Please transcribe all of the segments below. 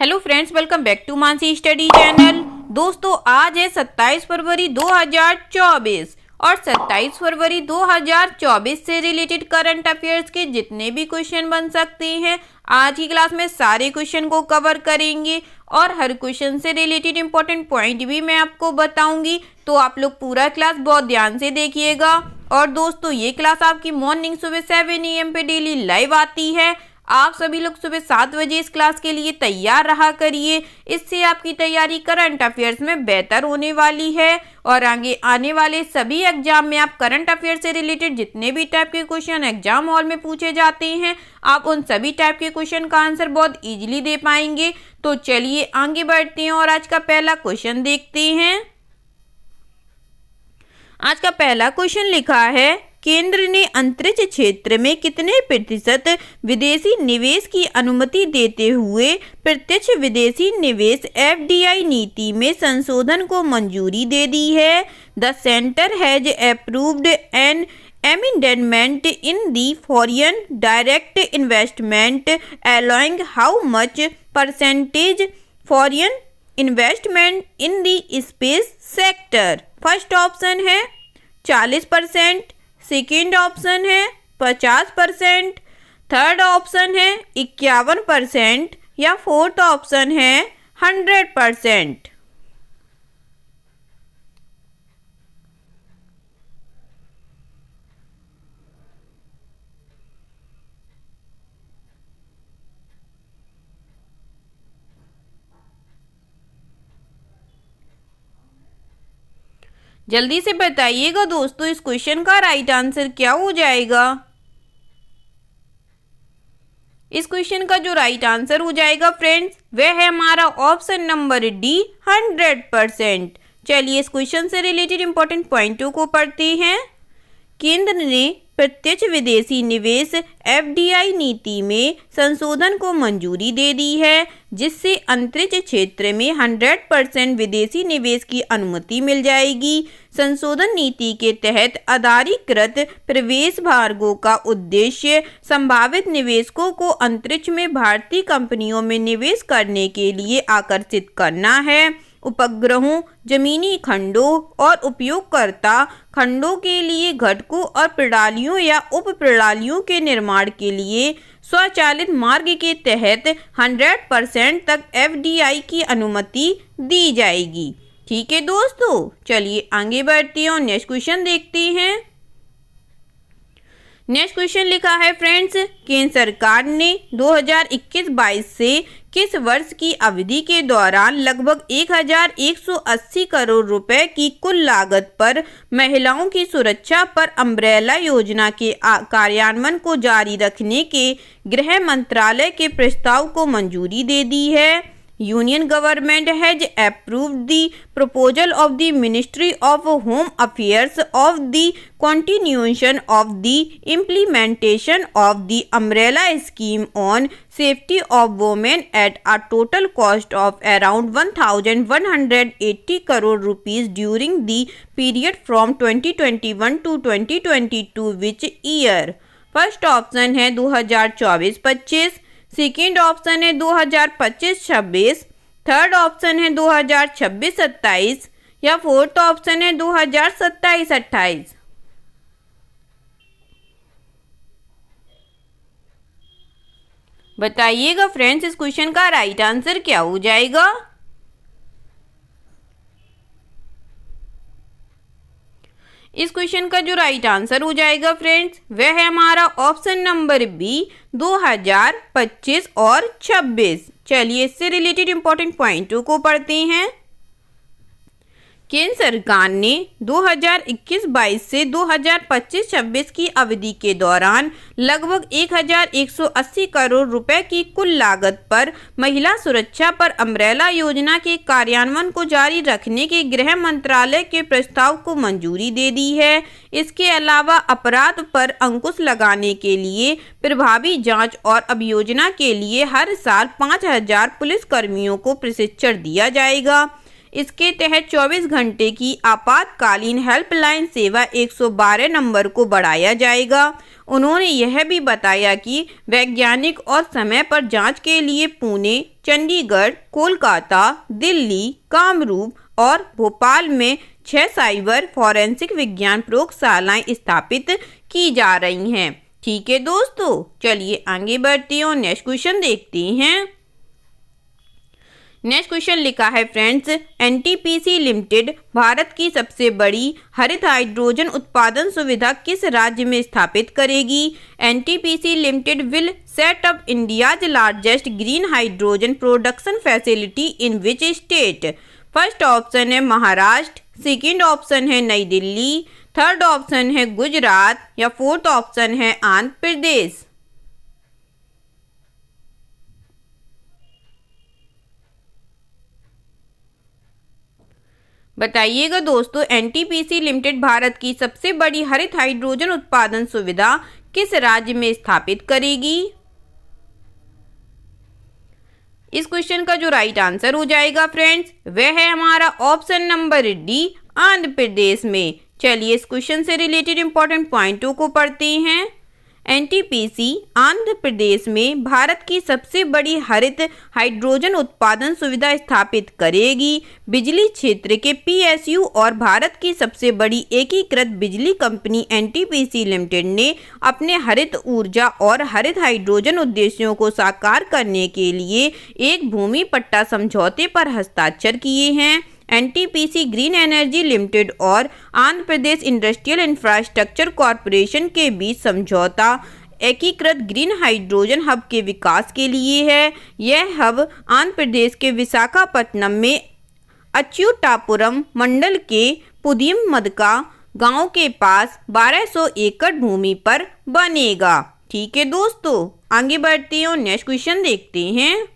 Hello friends, welcome back to Mansi study channel. दोस्तों, आज है 27 फरवरी 2024 और 27 फरवरी 2024 से रिलेटेड करंट अफेयर्स के जितने भी क्वेश्चन बन सकते हैं आज की क्लास में सारे क्वेश्चन को कवर करेंगे और हर क्वेश्चन से रिलेटेड इंपॉर्टेंट पॉइंट भी मैं आपको बताऊंगी। तो आप लोग पूरा क्लास बहुत ध्यान से देखिएगा। और दोस्तों, ये क्लास आपकी मॉर्निंग सुबह 7 AM पे डेली लाइव आती है। आप सभी लोग सुबह 7 बजे इस क्लास के लिए तैयार रहा करिए। इससे आपकी तैयारी करंट अफेयर्स में बेहतर होने वाली है और आगे आने वाले सभी एग्जाम में आप करंट अफेयर से रिलेटेड जितने भी टाइप के क्वेश्चन एग्जाम हॉल में पूछे जाते हैं आप उन सभी टाइप के क्वेश्चन का आंसर बहुत इजीली दे पाएंगे। तो चलिए आगे बढ़ते हैं और आज का पहला क्वेश्चन देखते हैं। आज का पहला क्वेश्चन लिखा है, केंद्र ने अंतरिक्ष क्षेत्र में कितने प्रतिशत विदेशी निवेश की अनुमति देते हुए प्रत्यक्ष विदेशी निवेश FDI नीति में संशोधन को मंजूरी दे दी है। The centre has approved an amendment in the foreign direct investment allowing how much percentage foreign investment in the space sector। First option है 40%, सेकेंड ऑप्शन है 50%, थर्ड ऑप्शन है 51% या फोर्थ ऑप्शन है 100%। जल्दी से बताइएगा दोस्तों, इस क्वेश्चन का राइट आंसर क्या हो जाएगा। इस क्वेश्चन का जो राइट आंसर हो जाएगा फ्रेंड्स, वह है हमारा ऑप्शन नंबर डी 100%। चलिए इस क्वेश्चन से रिलेटेड इंपॉर्टेंट पॉइंटों को पढ़ते हैं। केंद्र ने प्रत्यक्ष विदेशी निवेश FDI नीति में संशोधन को मंजूरी दे दी है, जिससे अंतरिक्ष क्षेत्र में 100% विदेशी निवेश की अनुमति मिल जाएगी। संशोधन नीति के तहत आधारीकृत प्रवेश मार्गों का उद्देश्य संभावित निवेशकों को अंतरिक्ष में भारतीय कंपनियों में निवेश करने के लिए आकर्षित करना है। उपग्रहों, जमीनी खंडों और उपयोगकर्ता खंडों के लिए घटकों और प्रणालियों या उप प्रणालियों के निर्माण के लिए स्वचालित मार्ग के तहत 100% तक FDI की अनुमति दी जाएगी। ठीक है दोस्तों, चलिए आगे बढ़ते हैं और नेक्स्ट क्वेश्चन देखते हैं। नेक्स्ट क्वेश्चन लिखा है फ्रेंड्स, केंद्र सरकार ने 2021-22 से किस वर्ष की अवधि के दौरान लगभग 1180 करोड़ रुपए की कुल लागत पर महिलाओं की सुरक्षा पर अम्ब्रेला योजना के कार्यान्वयन को जारी रखने के गृह मंत्रालय के प्रस्ताव को मंजूरी दे दी है। Union government has approved the proposal of the Ministry of Home Affairs of the continuation of the implementation of the umbrella scheme on safety of women at a total cost of around 1,180 crore rupees during the period from 2021 to 2022 which year। First option है 2024-25, second option है 2025-26, third option है 2026-27 या fourth option है 2027-28। बताइएगा friends, इस question का right answer क्या हो जाएगा। इस क्वेश्चन का जो राइट आंसर हो जाएगा फ्रेंड्स, वह है हमारा ऑप्शन नंबर बी 2025 और 26। चलिए इससे रिलेटेड इंपॉर्टेंट पॉइंटों को पढ़ते हैं। केंद्र सरकार ने 2021-22 से 2025-26 की अवधि के दौरान लगभग 1180 करोड़ रुपए की कुल लागत पर महिला सुरक्षा पर अम्ब्रेला योजना के कार्यान्वयन को जारी रखने के गृह मंत्रालय के प्रस्ताव को मंजूरी दे दी है। इसके अलावा अपराध पर अंकुश लगाने के लिए प्रभावी जांच और अभियोजन के लिए हर साल 5000 पुलिसकर्मियों को प्रशिक्षण दिया जाएगा। इसके तहत 24 घंटे की आपातकालीन हेल्पलाइन सेवा 112 नंबर को बढ़ाया जाएगा उन्होंने यह भी बताया कि वैज्ञानिक और समय पर जांच के लिए पुणे, चंडीगढ़, कोलकाता, दिल्ली, कामरूप और भोपाल में 6 साइबर फॉरेंसिक विज्ञान प्रयोगशालाएं स्थापित की जा रही हैं। ठीक है दोस्तों, चलिए आगे बढ़ते हैं और नेक्स्ट क्वेश्चन देखते हैं। नेक्स्ट क्वेश्चन लिखा है फ्रेंड्स, एनटीपीसी लिमिटेड भारत की सबसे बड़ी हरित हाइड्रोजन उत्पादन सुविधा किस राज्य में स्थापित करेगी? NTPC limited will set up India's largest green hydrogen production facility in which state? First option है महाराष्ट्र, सेकंड ऑप्शन है नई दिल्ली, थर्ड ऑप्शन है गुजरात या फोर्थ ऑप्शन है आंध्र प्रदेश। बताइएगा दोस्तों, एनटीपीसी लिमिटेड भारत की सबसे बड़ी हरित हाइड्रोजन उत्पादन सुविधा किस राज्य में स्थापित करेगी? इस क्वेश्चन का जो राइट आंसर हो जाएगा फ्रेंड्स, वह है हमारा option number D, Andhra Pradesh में। चलिए इस क्वेश्चन से रिलेटेड इंपॉर्टेंट पॉइंटों को पढ़ते हैं। एनटीपीसी आंध्र प्रदेश में भारत की सबसे बड़ी हरित हाइड्रोजन उत्पादन सुविधा स्थापित करेगी। बिजली क्षेत्र के पीएसयू और भारत की सबसे बड़ी एकीकृत बिजली कंपनी एनटीपीसी लिमिटेड ने अपने हरित ऊर्जा और हरित हाइड्रोजन उद्देश्यों को साकार करने के लिए एक भूमि पट्टा समझौते पर हस्ताक्षर किए हैं। एनटीपीसी ग्रीन एनर्जी लिमिटेड और Andhra Pradesh industrial infrastructure corporation के बीच समझौता एकीकृत ग्रीन हाइड्रोजन हब के विकास के लिए है। यह हब आंध्र प्रदेश के विशाखापट्टनम में अच्युतापुरम मंडल के पुदिममदका गांव के पास 1200 एकड़ भूमि पर बनेगा। ठीक है दोस्तों, आगे बढ़ते हैं और नेक्स्ट क्वेश्चन देखते हैं।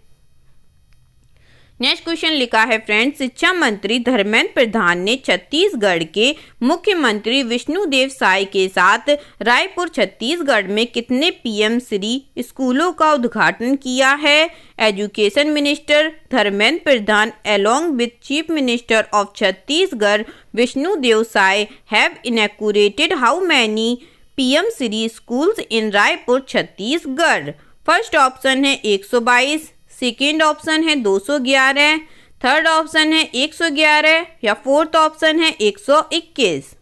नेक्स्ट क्वेश्चन लिखा है फ्रेंड्स, शिक्षा मंत्री धर्मेंद्र प्रधान ने छत्तीसगढ़ के मुख्यमंत्री विष्णुदेव साय के साथ रायपुर छत्तीसगढ़ में कितने पीएम श्री स्कूलों का उद्घाटन किया है? Education minister Dharmendra Pradhan along with chief minister of Chhattisgarh Vishnu Deo Sai have inaugurated how many PM Shri schools in Raipur Chhattisgarh? First option है 122, सेकेंड ऑप्शन है 211, थर्ड ऑप्शन है 111 या फोर्थ ऑप्शन है 121।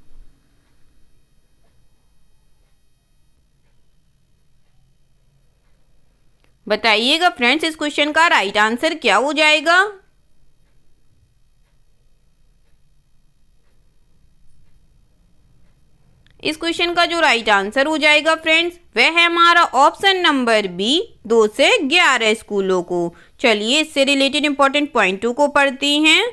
बताइएगा फ्रेंड्स, इस क्वेश्चन का राइट आंसर क्या हो जाएगा? इस क्वेश्चन का जो राइट आंसर हो जाएगा फ्रेंड्स, वह है हमारा ऑप्शन नंबर बी, 2 से 11 स्कूलों को। चलिए इससे रिलेटेड इंपॉर्टेंट पॉइंटों को पढ़ते हैं।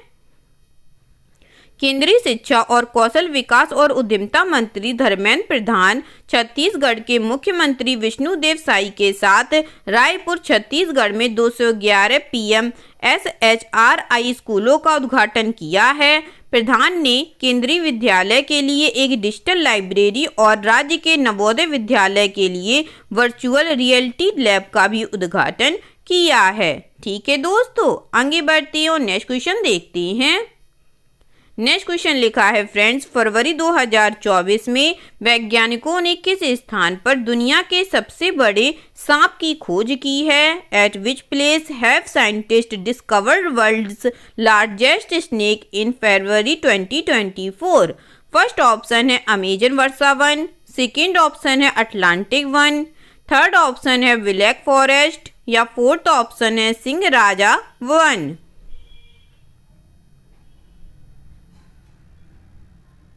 केंद्रीय शिक्षा और कौशल विकास और उद्यमिता मंत्री धर्मेंद्र प्रधान छत्तीसगढ़ के मुख्यमंत्री विष्णुदेव साय के साथ रायपुर छत्तीसगढ़ में 211 पीएम SHRI स्कूलों का उद्घाटन किया है। प्रधान ने केंद्रीय विद्यालय के लिए एक डिजिटल लाइब्रेरी और राज्य के नवोदय विद्यालय के लिए वर्चुअल रियलिटी लैब का भी उद्घाटन किया है। ठीक है दोस्तों, आगे बढ़ते हैं और नेक्स्ट क्वेश्चन देखते हैं। नेक्स्ट क्वेश्चन लिखा है फ्रेंड्स, फरवरी 2024 में वैज्ञानिकों ने किस स्थान पर दुनिया के सबसे बड़े सांप की खोज की है? At which place have scientist discovered world's largest snake in February 2024? First option है अमेजन वर्सा वन, सेकेंड ऑप्शन है अटलांटिक वन, थर्ड ऑप्शन है ब्लैक फॉरेस्ट या फोर्थ ऑप्शन है सिंह राजा वन।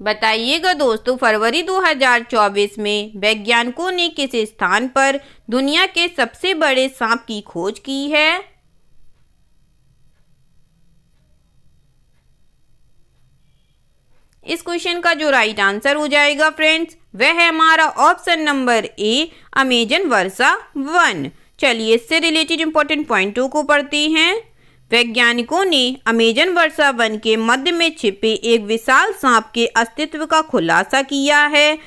बताइएगा दोस्तों, फरवरी 2024 में वैज्ञानिकों ने किस स्थान पर दुनिया के सबसे बड़े सांप की खोज की है? इस क्वेश्चन का जो राइट आंसर हो जाएगा फ्रेंड्स, वह है हमारा ऑप्शन नंबर ए, अमेजन वर्सा वन। चलिए इससे रिलेटेड इंपॉर्टेंट पॉइंटों को पढ़ते हैं। वैज्ञानिकों ने अमेजन वर्सा वन के मध्य में छिपे एक विशाल सांप के अस्तित्व का खुलासा किया है।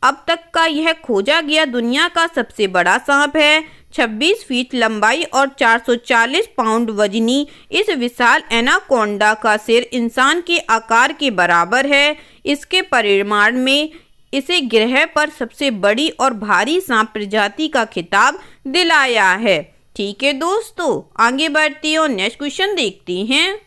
अब तक का यह खोजा गया दुनिया का सबसे बड़ा सांप है। 26 फीट लंबाई और 440 पाउंड वजनी इस विशाल एनाकोंडा का सिर इंसान के आकार के बराबर है। इसके परिमाण में इसे ग्रह पर सबसे बड़ी और भारी सांप प्रजाति का खिताब दिलाया है। ठीक है दोस्तों, आगे बढ़ते हैं और नेक्स्ट क्वेश्चन देखते हैं।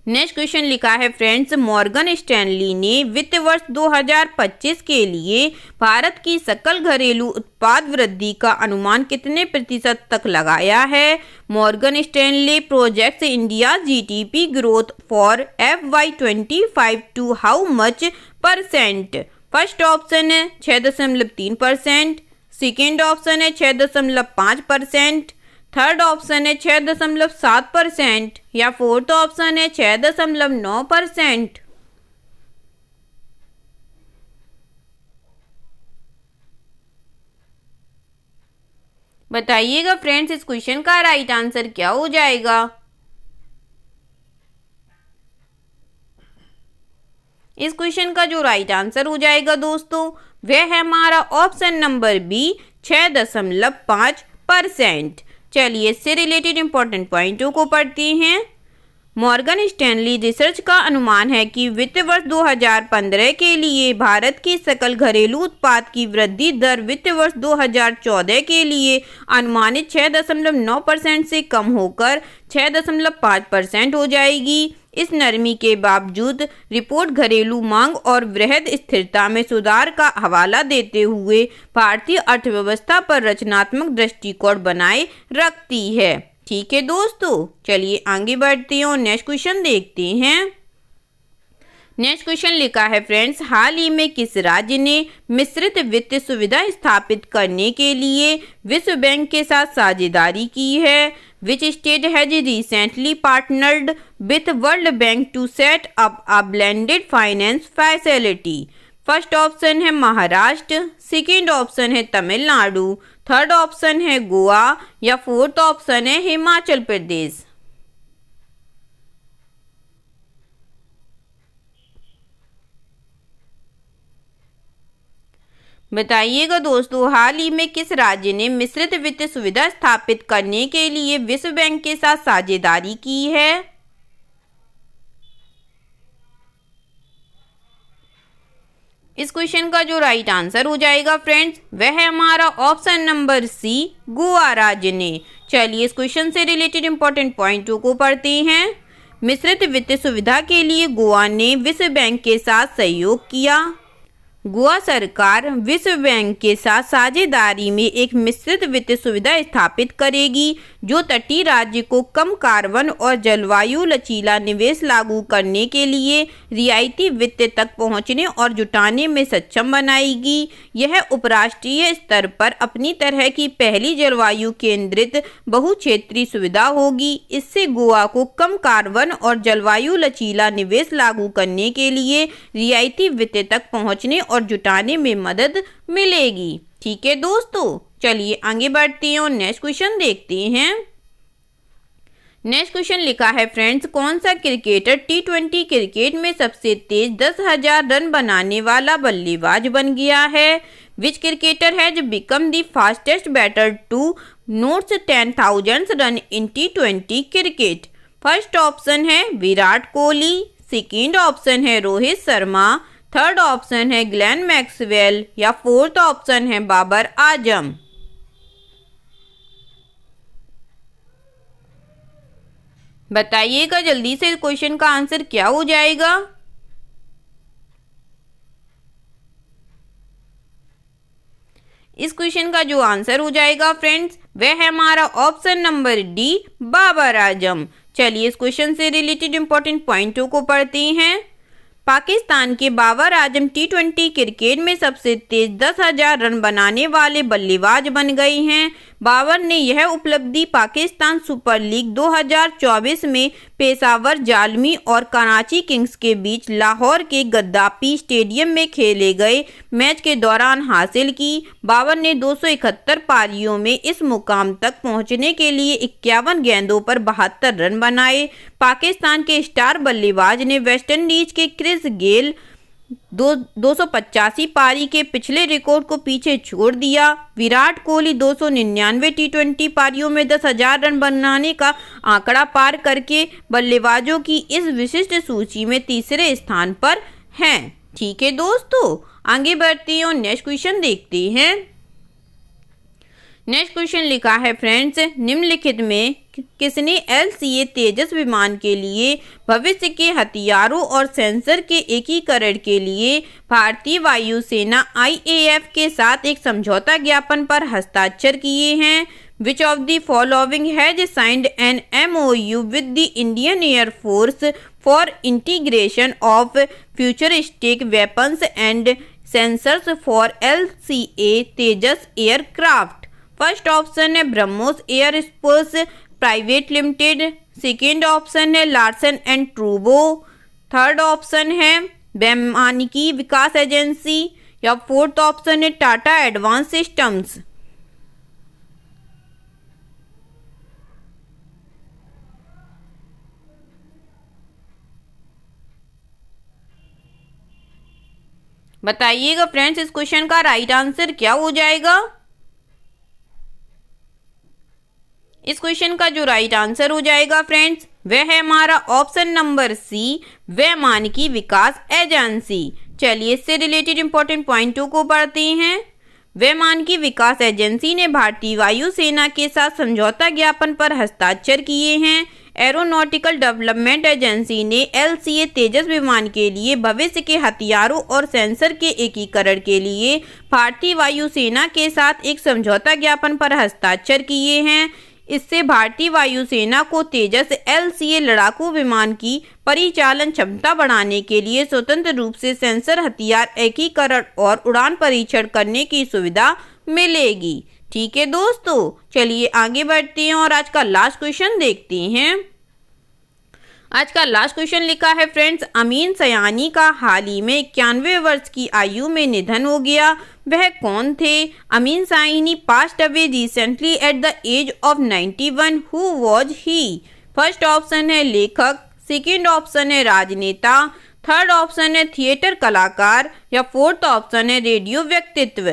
नेक्स्ट क्वेश्चन लिखा है फ्रेंड्स, मॉर्गन स्टैनली ने वित्त वर्ष 2025 के लिए भारत की सकल घरेलू उत्पाद वृद्धि का अनुमान कितने प्रतिशत तक लगाया है? Morgan Stanley projects India GDP growth for FY25 to how much percent? First option है 6.3%, सेकेंड ऑप्शन है 6.5%, थर्ड ऑप्शन है 6.7% या फोर्थ ऑप्शन है 6.9%। बताइएगा फ्रेंड्स, इस क्वेश्चन का राइट आंसर क्या हो जाएगा? इस क्वेश्चन का जो राइट आंसर हो जाएगा दोस्तों, वह है हमारा ऑप्शन नंबर बी 6.5%। चलिए इससे रिलेटेड इंपॉर्टेंट पॉइंटों को पढ़ते हैं। मॉर्गन स्टैनली रिसर्च का अनुमान है कि वित्त वर्ष 2015 के लिए भारत की सकल घरेलू उत्पाद की वृद्धि दर वित्त वर्ष 2014 के लिए अनुमानित 6.9% से कम होकर 6.5% हो जाएगी। इस नरमी के बावजूद रिपोर्ट घरेलू मांग और वृहद स्थिरता में सुधार का हवाला देते हुए भारतीय अर्थव्यवस्था पर रचनात्मक दृष्टिकोण बनाए रखती है। ठीक है दोस्तों, चलिए आगे बढ़ते हैं और नेक्स्ट क्वेश्चन देखते हैं। नेक्स्ट क्वेश्चन लिखा है फ्रेंड्स, हाल ही में किस राज्य ने मिश्रित वित्त सुविधा स्थापित करने के लिए विश्व बैंक के साथ साझेदारी की है? Which state has recently partnered with World Bank to set up a blended finance facility? First option है महाराष्ट्र, सेकेंड ऑप्शन है तमिलनाडु, थर्ड ऑप्शन है गोवा या फोर्थ ऑप्शन है हिमाचल प्रदेश। बताइएगा दोस्तों, हाल ही में किस राज्य ने मिश्रित वित्त सुविधा स्थापित करने के लिए विश्व बैंक के साथ साझेदारी की है? इस क्वेश्चन का जो राइट आंसर हो जाएगा फ्रेंड्स, वह है हमारा ऑप्शन नंबर सी गोवा राज्य ने। चलिए इस क्वेश्चन से रिलेटेड इंपॉर्टेंट पॉइंटों को पढ़ते हैं। मिश्रित वित्त सुविधा के लिए गोवा ने विश्व बैंक के साथ सहयोग किया। गोवा सरकार विश्व बैंक के साथ साझेदारी में एक मिश्रित वित्त सुविधा स्थापित करेगी जो तटीय राज्य को कम कार्बन और जलवायु लचीला निवेश लागू करने के लिए रियायती वित्त तक पहुंचने और जुटाने में सक्षम बनाएगी। यह उपराष्ट्रीय स्तर पर अपनी तरह की पहली जलवायु केंद्रित बहुक्षेत्रीय सुविधा होगी। इससे गोवा को कम कार्बन और जलवायु लचीला निवेश लागू करने के लिए रियायती वित्त तक पहुंचने और जुटाने में मदद मिलेगी। ठीक है दोस्तों, चलिए आगे बढ़ते हैं और नेक्स्ट क्वेश्चन देखते हैं। नेक्स्ट क्वेश्चन लिखा है फ्रेंड्स, कौन सा क्रिकेटर T20 क्रिकेट में सबसे तेज 10,000 रन बनाने वाला बल्लेबाज बन गया है? Which cricketer has become the fastest batter to notes 10,000 run in T20 cricket? First option है विराट कोहली, सेकेंड ऑप्शन है रोहित शर्मा, थर्ड ऑप्शन है ग्लेन मैक्सवेल या फोर्थ ऑप्शन है बाबर आजम। बताइएगा जल्दी से क्वेश्चन का आंसर क्या हो जाएगा? इस क्वेश्चन का जो आंसर हो जाएगा फ्रेंड्स, वह है हमारा option number D Babar Azam. चलिए इस क्वेश्चन से रिलेटेड इंपॉर्टेंट पॉइंटों को पढ़ते हैं। पाकिस्तान के बाबर आजम T20 क्रिकेट में सबसे तेज 10,000 रन बनाने वाले बल्लेबाज बन गए हैं। बाबर ने यह उपलब्धि पाकिस्तान सुपर लीग 2024 में पेशावर जालमी और कराची किंग्स के बीच लाहौर के गद्दाफी स्टेडियम में खेले गए मैच के दौरान हासिल की। बाबर ने 271 पारियों में इस मुकाम तक पहुंचने के लिए 51 गेंदों पर 72 रन बनाए। पाकिस्तान के स्टार बल्लेबाज ने वेस्टइंडीज के क्रिस गेल 285 पारी के पिछले रिकॉर्ड को पीछे छोड़ दिया। विराट कोहली 299 T20 पारियों में 10,000 रन बनाने का आंकड़ा पार करके बल्लेबाजों की इस विशिष्ट सूची में तीसरे स्थान पर हैं। ठीक है दोस्तों, आगे बढ़ते हैं और नेक्स्ट क्वेश्चन देखते हैं। नेक्स्ट क्वेश्चन लिखा है फ्रेंड्स, निम्नलिखित में किसने LCA तेजस विमान के लिए भविष्य के हथियारों और सेंसर के एकीकरण के लिए भारतीय वायुसेना IAF के साथ एक समझौता ज्ञापन पर हस्ताक्षर किए हैं? Which of the following has signed an MOU with the Indian Air Force for integration of futuristic weapons and sensors for LCA Tejas aircraft? First option है BrahMos aerospace private limited, second option है Larsen and ट्रूबो, third option है Vaimaniki Vikas agency, या fourth option है Tata advance systems. बताइएगा friends, इस question का right answer क्या हो जाएगा? इस क्वेश्चन का जो राइट आंसर हो जाएगा फ्रेंड्स, वह है हमारा option number C, वैमानिकी Vikas agency. चलिए इससे रिलेटेड इंपॉर्टेंट पॉइंटों को पढ़ते हैं। वैमानिकी विकास एजेंसी ने भारतीय वायुसेना के साथ समझौता ज्ञापन पर हस्ताक्षर किए हैं। एरोनॉटिकल डेवलपमेंट एजेंसी ने LCA तेजस विमान के लिए भविष्य के हथियारों और सेंसर के एकीकरण के लिए भारतीय वायुसेना के साथ एक समझौता ज्ञापन पर हस्ताक्षर किए हैं। इससे भारतीय वायुसेना को तेजस LCA लड़ाकू विमान की परिचालन क्षमता बढ़ाने के लिए स्वतंत्र रूप से सेंसर हथियार एकीकरण और उड़ान परीक्षण करने की सुविधा मिलेगी। ठीक है दोस्तों, चलिए आगे बढ़ते हैं और आज का लास्ट क्वेश्चन देखते हैं। आज का लास्ट क्वेश्चन लिखा है फ्रेंड्स, अमीन सयानी का हाल ही में 91 वर्ष की आयु में निधन हो गया। वह कौन थे? Ameen Sayani passed away recently at the age of 91। Who was he? First option है लेखक, सेकेंड ऑप्शन है राजनेता, थर्ड ऑप्शन है थिएटर कलाकार, या फोर्थ ऑप्शन है रेडियो व्यक्तित्व।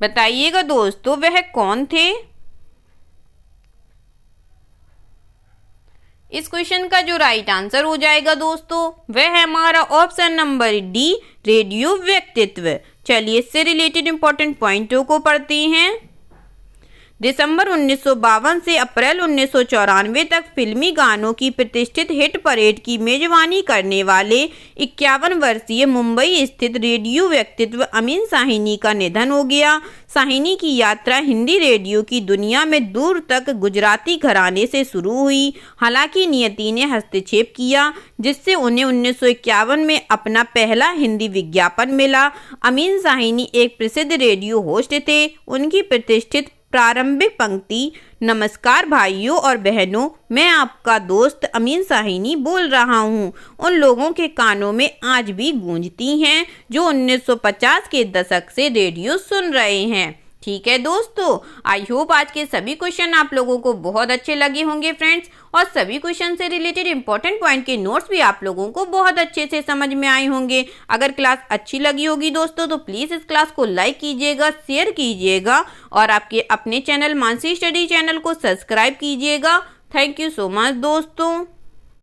बताइएगा दोस्तों, वह कौन थे? इस क्वेश्चन का जो राइट आंसर हो जाएगा दोस्तों, वह है हमारा ऑप्शन नंबर डी, रेडियो व्यक्तित्व। चलिए इससे रिलेटेड इंपॉर्टेंट पॉइंटों को पढ़ते हैं। दिसंबर 1952 से अप्रैल 1994 तक फिल्मी गानों की प्रतिष्ठित हिट परेड की मेजबानी करने वाले 51 वर्षीय मुंबई स्थित रेडियो व्यक्तित्व अमीन साहनी का निधन हो गया। साहनी की यात्रा हिंदी रेडियो की दुनिया में दूर तक गुजराती घराने से शुरू हुई। हालांकि नियति ने हस्तक्षेप किया, जिससे उन्हें 1951 में अपना पहला हिंदी विज्ञापन मिला। अमीन साहनी एक प्रसिद्ध रेडियो होस्ट थे। उनकी प्रतिष्ठित प्रारंभिक पंक्ति, नमस्कार भाइयों और बहनों, मैं आपका दोस्त अमीन साहनी बोल रहा हूँ, उन लोगों के कानों में आज भी गूंजती हैं जो 1950 के दशक से रेडियो सुन रहे हैं। ठीक है दोस्तों, आई होप आज के सभी क्वेश्चन आप लोगों को बहुत अच्छे लगे होंगे फ्रेंड्स, और सभी क्वेश्चन से रिलेटेड इंपॉर्टेंट पॉइंट के नोट्स भी आप लोगों को बहुत अच्छे से समझ में आए होंगे। अगर क्लास अच्छी लगी होगी दोस्तों, तो प्लीज़ इस क्लास को लाइक कीजिएगा, शेयर कीजिएगा, और आपके अपने चैनल मानसी स्टडी चैनल को सब्सक्राइब कीजिएगा। थैंक यू सो मच दोस्तों।